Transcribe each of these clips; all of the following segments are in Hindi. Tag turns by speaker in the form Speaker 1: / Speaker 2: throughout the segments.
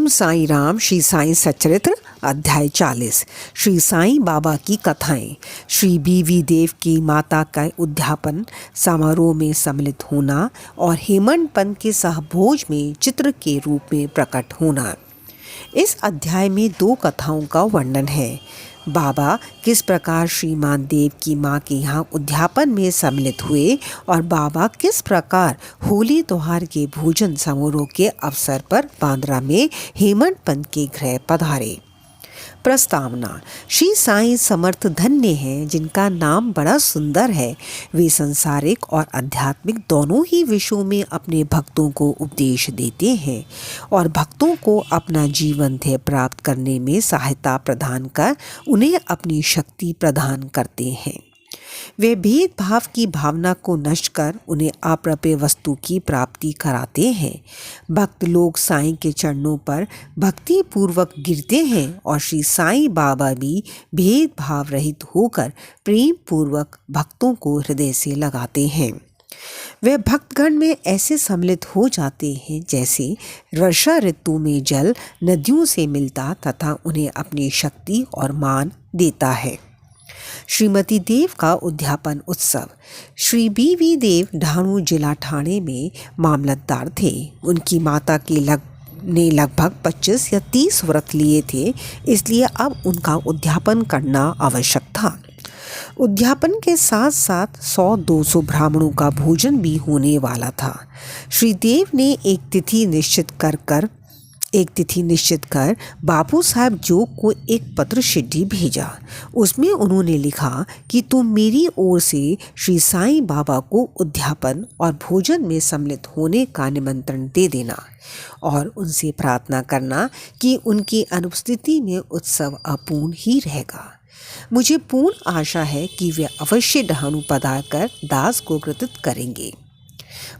Speaker 1: ओम साईं राम। श्री साईं सच्चरित्र अध्याय 40। श्री साईं बाबा की कथाएं। श्री बीवी देव की माता का उद्यापन समारोह में सम्मिलित होना और हेमंत पंत के सहभोज में चित्र के रूप में प्रकट होना। इस अध्याय में दो कथाओं का वर्णन है। बाबा किस प्रकार श्रीमान देव की माँ के यहाँ उद्यापन में सम्मिलित हुए और बाबा किस प्रकार होली त्योहार के भोजन समारोह के अवसर पर बांद्रा में हेमंत पंत के गृह पधारे। प्रस्तावना। श्री साईं समर्थ धन्य हैं जिनका नाम बड़ा सुंदर है। वे सांसारिक और आध्यात्मिक दोनों ही विषयों में अपने भक्तों को उपदेश देते हैं और भक्तों को अपना जीवन ध्येय प्राप्त करने में सहायता प्रदान कर उन्हें अपनी शक्ति प्रदान करते हैं। वे भेदभाव की भावना को नष्ट कर उन्हें अप्राप्य वस्तु की प्राप्ति कराते हैं। भक्त लोग साईं के चरणों पर भक्ति पूर्वक गिरते हैं और श्री साईं बाबा भी भेदभाव रहित होकर प्रेम पूर्वक भक्तों को हृदय से लगाते हैं। वे भक्तगण में ऐसे सम्मिलित हो जाते हैं जैसे वर्षा ऋतु में जल नदियों से मिलता तथा उन्हें अपनी शक्ति और मान देता है। श्रीमती देव का उद्यापन उत्सव। श्री बीवी देव ढाणू जिला ठाणे में मामलतदार थे। उनकी माता के लगभग 25 या 30 व्रत लिए थे, इसलिए अब उनका उद्यापन करना आवश्यक था। उद्यापन के साथ साथ 100-200 ब्राह्मणों का भोजन भी होने वाला था। श्री देव ने एक तिथि निश्चित कर बापू साहब जोग को एक पत्र चिट्ठी भेजा। उसमें उन्होंने लिखा कि तुम मेरी ओर से श्री साईं बाबा को उद्यापन और भोजन में सम्मिलित होने का निमंत्रण दे देना और उनसे प्रार्थना करना कि उनकी अनुपस्थिति में उत्सव अपूर्ण ही रहेगा। मुझे पूर्ण आशा है कि वे अवश्य ढाणू पधार कर दास को कृतित करेंगे।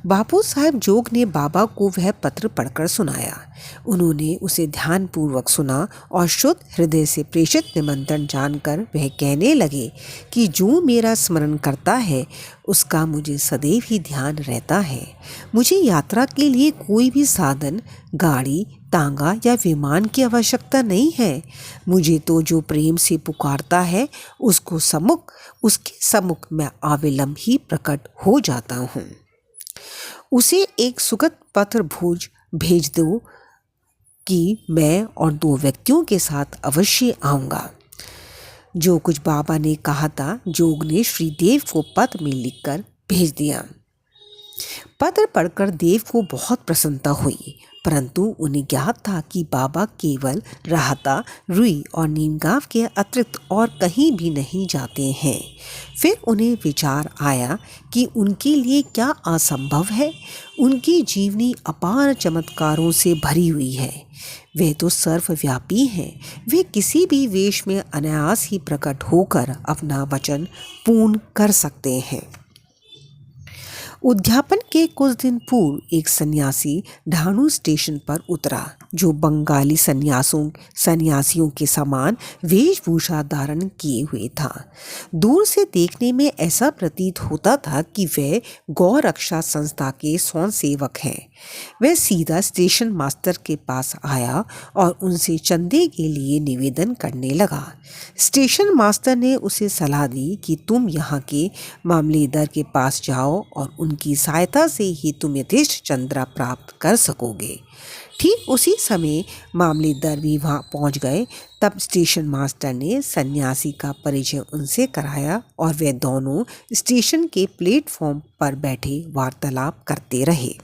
Speaker 1: बापू साहब जोग ने बाबा को वह पत्र पढ़कर सुनाया। उन्होंने उसे ध्यानपूर्वक सुना और शुद्ध हृदय से प्रेषित निमंत्रण जानकर वह कहने लगे कि जो मेरा स्मरण करता है उसका मुझे सदैव ही ध्यान रहता है। मुझे यात्रा के लिए कोई भी साधन, गाड़ी, तांगा या विमान की आवश्यकता नहीं है। मुझे तो जो प्रेम से पुकारता है उसके सम्मुख मैं अविलंब ही प्रकट हो जाता हूँ। उसे एक सुखद पत्र भेज दो कि मैं और 2 व्यक्तियों के साथ अवश्य आऊँगा। जो कुछ बाबा ने कहा था जोग ने श्री देव को पत्र में लिखकर भेज दिया। पत्र पढ़कर देव को बहुत प्रसन्नता हुई, परंतु उन्हें ज्ञात था कि बाबा केवल राहता, रुई और नीमगांव के अतिरिक्त और कहीं भी नहीं जाते हैं। फिर उन्हें विचार आया कि उनके लिए क्या असंभव है। उनकी जीवनी अपार चमत्कारों से भरी हुई है। वे तो सर्वव्यापी हैं। वे किसी भी वेश में अनायास ही प्रकट होकर अपना वचन पूर्ण कर सकते हैं। उद्यापन के कुछ दिन पूर्व एक सन्यासी ढाणू स्टेशन पर उतरा, जो बंगाली सन्यासियों के समान वेशभूषा धारण किए हुए था। दूर से देखने में ऐसा प्रतीत होता था कि वह गौ रक्षा संस्था के स्वयंसेवक हैं। वह सीधा स्टेशन मास्टर के पास आया और उनसे चंदे के लिए निवेदन करने लगा। स्टेशन मास्टर ने उसे सलाह दी कि तुम यहाँ के मामलेदार के पास जाओ और उनकी सहायता से ही तुम यथेष्ट चंद्रा प्राप्त कर सकोगे। ठीक उसी समय मामलेदार भी वहाँ पहुँच गए। तब स्टेशन मास्टर ने सन्यासी का परिचय उनसे कराया और वे दोनों स्टेशन के प्लेटफॉर्म पर बैठे वार्तालाप करते रहे।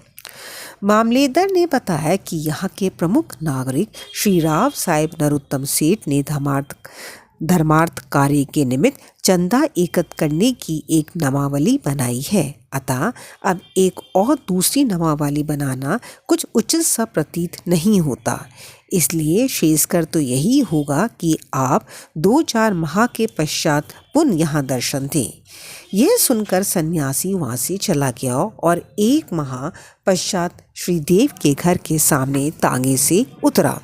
Speaker 1: मामलेदार ने बताया कि यहाँ के प्रमुख नागरिक श्री राव साहेब नरोत्तम सेठ ने धर्मार्थ कार्य के निमित्त चंदा एकत्र करने की एक नामावली बनाई है। अतः अब एक और दूसरी नामावली बनाना कुछ उचित सा प्रतीत नहीं होता। इसलिए शेषकर तो यही होगा कि आप 2-4 माह के पश्चात पुनः यहाँ दर्शन दें। यह सुनकर सन्यासी वहाँ से चला गया और 1 माह पश्चात श्रीदेव के घर के सामने तांगे से उतरा।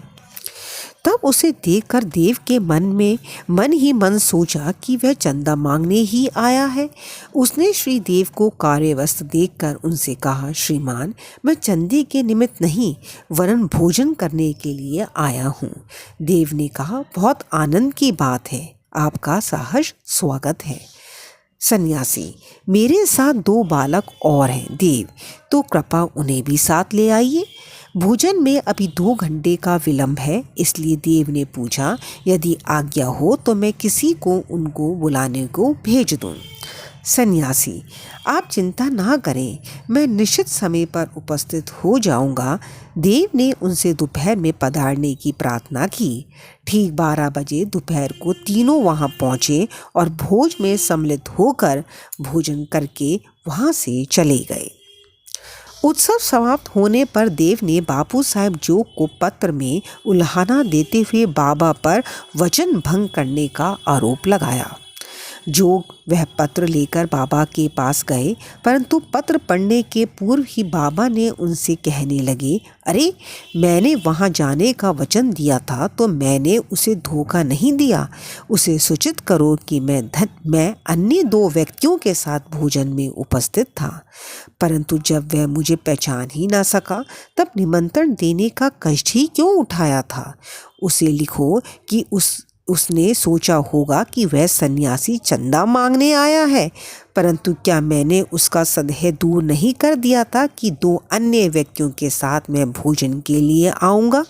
Speaker 1: तब उसे देखकर देव के मन ही मन सोचा कि वह चंदा मांगने ही आया है। उसने श्री देव को कार्यवस्त देखकर उनसे कहा, श्रीमान, मैं चंदे के निमित्त नहीं वरन भोजन करने के लिए आया हूँ। देव ने कहा, बहुत आनंद की बात है, आपका सहर्ष स्वागत है। सन्यासी, मेरे साथ 2 बालक और हैं देव, तो कृपा उन्हें भी साथ ले आइए। भोजन में अभी 2 घंटे का विलंब है, इसलिए देव ने पूछा, यदि आज्ञा हो तो मैं किसी को उनको बुलाने को भेज दूं। सन्यासी, आप चिंता ना करें, मैं निश्चित समय पर उपस्थित हो जाऊंगा। देव ने उनसे दोपहर में पधारने की प्रार्थना की। ठीक 12 बजे दोपहर को तीनों वहां पहुंचे और भोज में सम्मिलित होकर भोजन करके वहां से चले गए। उत्सव समाप्त होने पर देव ने बापू साहब जोग को पत्र में उल्हाना देते हुए बाबा पर वचन भंग करने का आरोप लगाया। जोग वह पत्र लेकर बाबा के पास गए, परंतु पत्र पढ़ने के पूर्व ही बाबा ने उनसे कहने लगे, अरे, मैंने वहाँ जाने का वचन दिया था तो मैंने उसे धोखा नहीं दिया। उसे सूचित करो कि मैं अन्य 2 व्यक्तियों के साथ भोजन में उपस्थित था, परंतु जब वह मुझे पहचान ही ना सका तब निमंत्रण देने का कष्ट ही क्यों उठाया था। उसे लिखो कि उसने सोचा होगा कि वह सन्यासी चंदा मांगने आया है, परंतु क्या मैंने उसका संदेह दूर नहीं कर दिया था कि 2 अन्य व्यक्तियों के साथ मैं भोजन के लिए आऊँगा?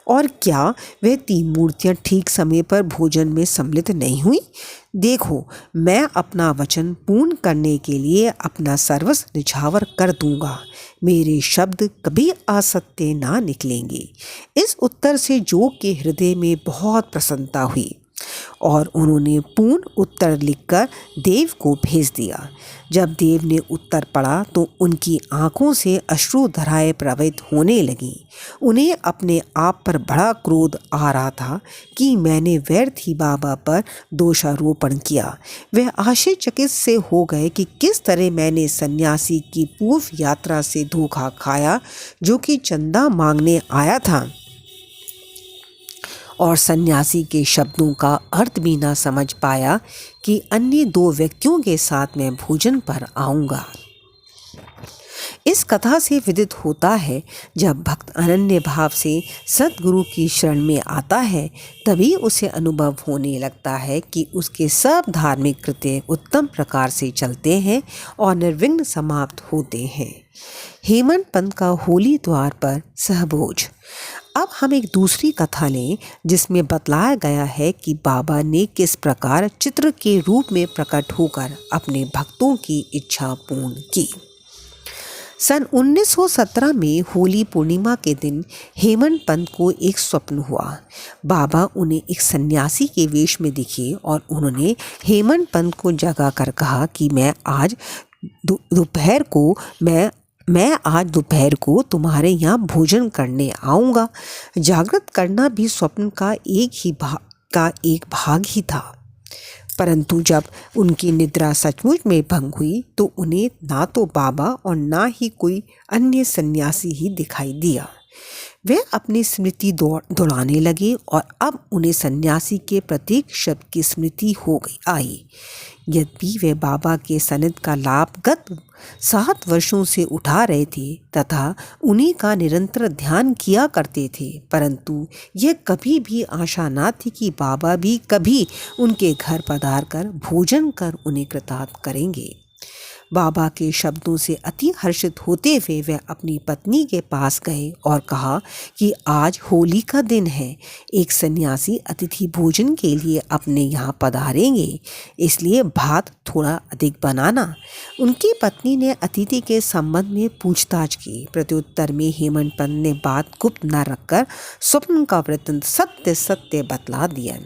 Speaker 1: और क्या वह 3 मूर्तियाँ ठीक समय पर भोजन में सम्मिलित नहीं हुई? देखो, मैं अपना वचन पूर्ण करने के लिए अपना सर्वस्व निछावर कर दूंगा। मेरे शब्द कभी असत्य ना निकलेंगे। इस उत्तर से जोग के हृदय में बहुत प्रसन्नता हुई और उन्होंने पूर्ण उत्तर लिखकर देव को भेज दिया। जब देव ने उत्तर पढ़ा तो उनकी आंखों से अश्रुधाराएं प्रवाहित होने लगीं। उन्हें अपने आप पर बड़ा क्रोध आ रहा था कि मैंने व्यर्थ ही बाबा पर दोषारोपण किया। वह आश्चर्यचकित से हो गए कि किस तरह मैंने सन्यासी की पूर्व यात्रा से धोखा खाया, जो कि चंदा मांगने आया था और सन्यासी के शब्दों का अर्थ भी ना समझ पाया कि अन्य 2 व्यक्तियों के साथ मैं भोजन पर आऊँगा। इस कथा से विदित होता है, जब भक्त अनन्य भाव से सद्गुरु की शरण में आता है तभी उसे अनुभव होने लगता है कि उसके सब धार्मिक कृत्य उत्तम प्रकार से चलते हैं और निर्विघ्न समाप्त होते हैं। हेमंत पंत का होली द्वार पर सहभोज। अब हम एक दूसरी कथा लें जिसमें बतलाया गया है कि बाबा ने किस प्रकार चित्र के रूप में प्रकट होकर अपने भक्तों की इच्छा पूर्ण की। सन 1917 में होली पूर्णिमा के दिन हेमंत पंत को एक स्वप्न हुआ। बाबा उन्हें एक सन्यासी के वेश में दिखे और उन्होंने हेमंत पंत को जगा कर कहा कि मैं आज दोपहर को तुम्हारे यहाँ भोजन करने आऊँगा। जागृत करना भी स्वप्न का एक भाग ही था, परंतु जब उनकी निद्रा सचमुच में भंग हुई तो उन्हें ना तो बाबा और ना ही कोई अन्य सन्यासी ही दिखाई दिया। वे अपनी स्मृति दौड़ाने लगे और अब उन्हें सन्यासी के प्रत्येक शब्द की स्मृति आई। यद्यपि वे बाबा के सनिध का लाभ गत 7 वर्षों से उठा रहे थे तथा उन्हीं का निरंतर ध्यान किया करते थे, परंतु यह कभी भी आशा न थी कि बाबा भी कभी उनके घर पधार कर भोजन कर उन्हें कृतार्थ करेंगे। बाबा के शब्दों से अति हर्षित होते हुए वह अपनी पत्नी के पास गए और कहा कि आज होली का दिन है, एक सन्यासी अतिथि भोजन के लिए अपने यहाँ पधारेंगे, इसलिए भात थोड़ा अधिक बनाना। उनकी पत्नी ने अतिथि के संबंध में पूछताछ की। प्रत्युत्तर में हेमंत पंत ने बात गुप्त न रखकर स्वप्न का वृत्तांत सत्य सत्य बतला दिया।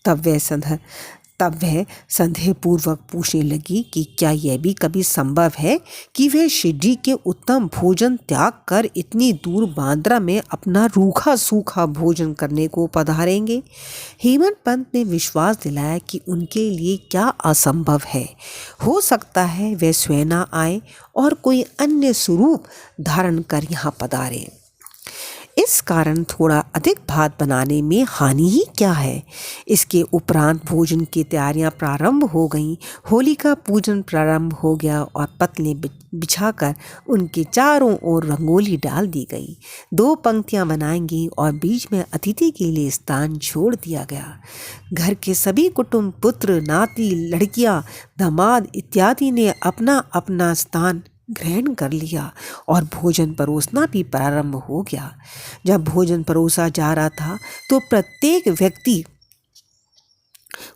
Speaker 1: तब वह संदेहपूर्वक पूछने लगी कि क्या यह भी कभी संभव है कि वे शिरडी के उत्तम भोजन त्याग कर इतनी दूर बांद्रा में अपना रूखा सूखा भोजन करने को पधारेंगे। हेमंत पंत ने विश्वास दिलाया कि उनके लिए क्या असंभव है, हो सकता है वे स्वयं आए और कोई अन्य स्वरूप धारण कर यहाँ पधारे। इस कारण थोड़ा अधिक भात बनाने में हानि ही क्या है। इसके उपरांत भोजन की तैयारियां प्रारंभ हो गईं। होली का पूजन प्रारंभ हो गया और पतले बिछाकर उनके चारों ओर रंगोली डाल दी गई। 2 पंक्तियां बनाएंगी और बीच में अतिथि के लिए स्थान छोड़ दिया गया। घर के सभी कुटुंब, पुत्र, नाती, लड़कियां, दामाद इत्यादि ने अपना अपना स्थान ग्रहण कर लिया और भोजन परोसना भी प्रारंभ हो गया। जब भोजन परोसा जा रहा था तो प्रत्येक व्यक्ति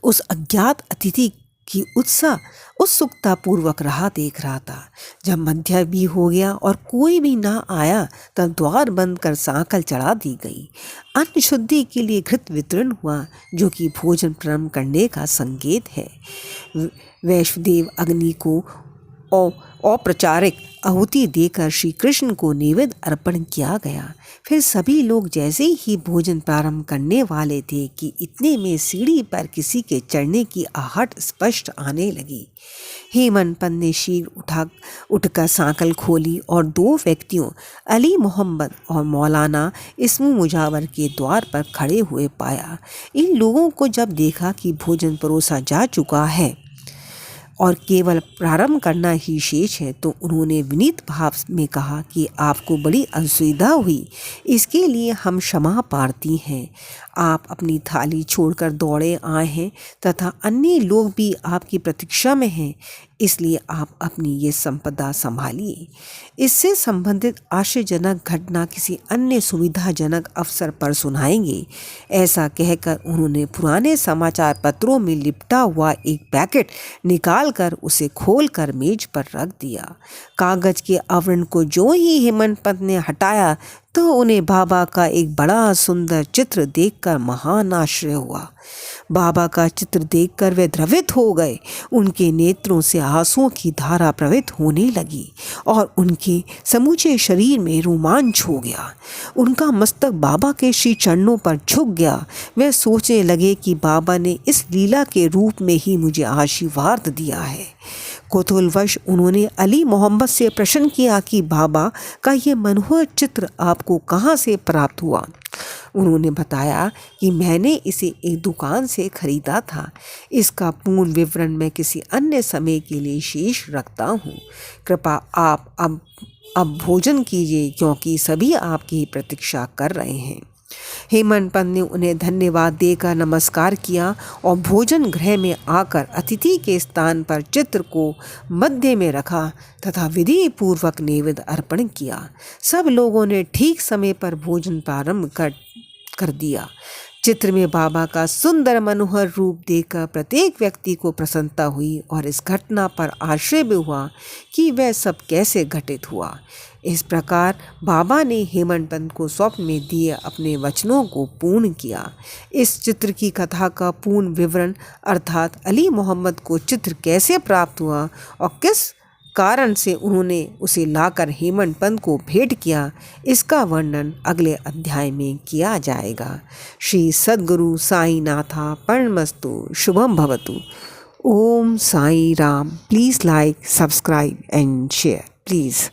Speaker 1: उस अज्ञात अतिथि की उत्सुकता पूर्वक राह देख रहा था। जब मध्य भी हो गया और कोई भी ना आया तब द्वार बंद कर सांकल चढ़ा दी गई। अन्न शुद्धि के लिए घृत वितरण हुआ, जो कि भोजन प्रारंभ करने का संकेत है। वैष्णदेव अग्नि को औपचारिक आहुति देकर श्री कृष्ण को नैवेद्य अर्पण किया गया। फिर सभी लोग जैसे ही भोजन प्रारंभ करने वाले थे कि इतने में सीढ़ी पर किसी के चढ़ने की आहट स्पष्ट आने लगी। हेमंत पंत ने शीघ्र उठकर सांकल खोली और 2 व्यक्तियों अली मोहम्मद और मौलाना इस्मू मुजावर के द्वार पर खड़े हुए पाया। इन लोगों को जब देखा कि भोजन परोसा जा चुका है और केवल प्रारंभ करना ही शेष है तो उन्होंने विनीत भाव में कहा कि आपको बड़ी असुविधा हुई, इसके लिए हम क्षमा प्रार्थी हैं। आप अपनी थाली छोड़कर दौड़े आए हैं तथा अन्य लोग भी आपकी प्रतीक्षा में हैं, इसलिए आप अपनी ये संपदा संभालिए। इससे संबंधित आश्चर्यजनक घटना किसी अन्य सुविधाजनक अवसर पर सुनाएंगे। ऐसा कहकर उन्होंने पुराने समाचार पत्रों में लिपटा हुआ एक पैकेट निकालकर उसे खोलकर मेज पर रख दिया। कागज के आवरण को जो ही हेमंत पंत ने हटाया तो उन्हें बाबा का एक बड़ा सुंदर चित्र देखकर महान आश्चर्य हुआ। बाबा का चित्र देखकर वे द्रवित हो गए। उनके नेत्रों से आंसुओं की धारा प्रवाहित होने लगी और उनके समूचे शरीर में रोमांच हो गया। उनका मस्तक बाबा के श्री चरणों पर झुक गया। वे सोचने लगे कि बाबा ने इस लीला के रूप में ही मुझे आशीर्वाद दिया है। कौतूहलवश उन्होंने अली मोहम्मद से प्रश्न किया कि बाबा का ये मनोहर चित्र आपको कहाँ से प्राप्त हुआ। उन्होंने बताया कि मैंने इसे एक दुकान से खरीदा था। इसका पूर्ण विवरण मैं किसी अन्य समय के लिए शेष रखता हूँ। कृपा आप अब भोजन कीजिए, क्योंकि सभी आपकी प्रतीक्षा कर रहे हैं। हेमंत पंत ने उन्हें धन्यवाद देकर नमस्कार किया और भोजन गृह में आकर अतिथि के स्थान पर चित्र को मध्य में रखा तथा विधि पूर्वक नैवेद्य अर्पण किया। सब लोगों ने ठीक समय पर भोजन प्रारंभ कर दिया। चित्र में बाबा का सुंदर मनोहर रूप देखकर प्रत्येक व्यक्ति को प्रसन्नता हुई और इस घटना पर आश्चर्य भी हुआ कि वह सब कैसे घटित हुआ। इस प्रकार बाबा ने हेमंत पंत को स्वप्न में दिए अपने वचनों को पूर्ण किया। इस चित्र की कथा का पूर्ण विवरण अर्थात अली मोहम्मद को चित्र कैसे प्राप्त हुआ और किस कारण से उन्होंने उसे लाकर हेमंत पंत को भेंट किया, इसका वर्णन अगले अध्याय में किया जाएगा। श्री सद्गुरु साई नाथा परमस्तु शुभम भवतु। ओम Sai Ram. Please like, subscribe and share please.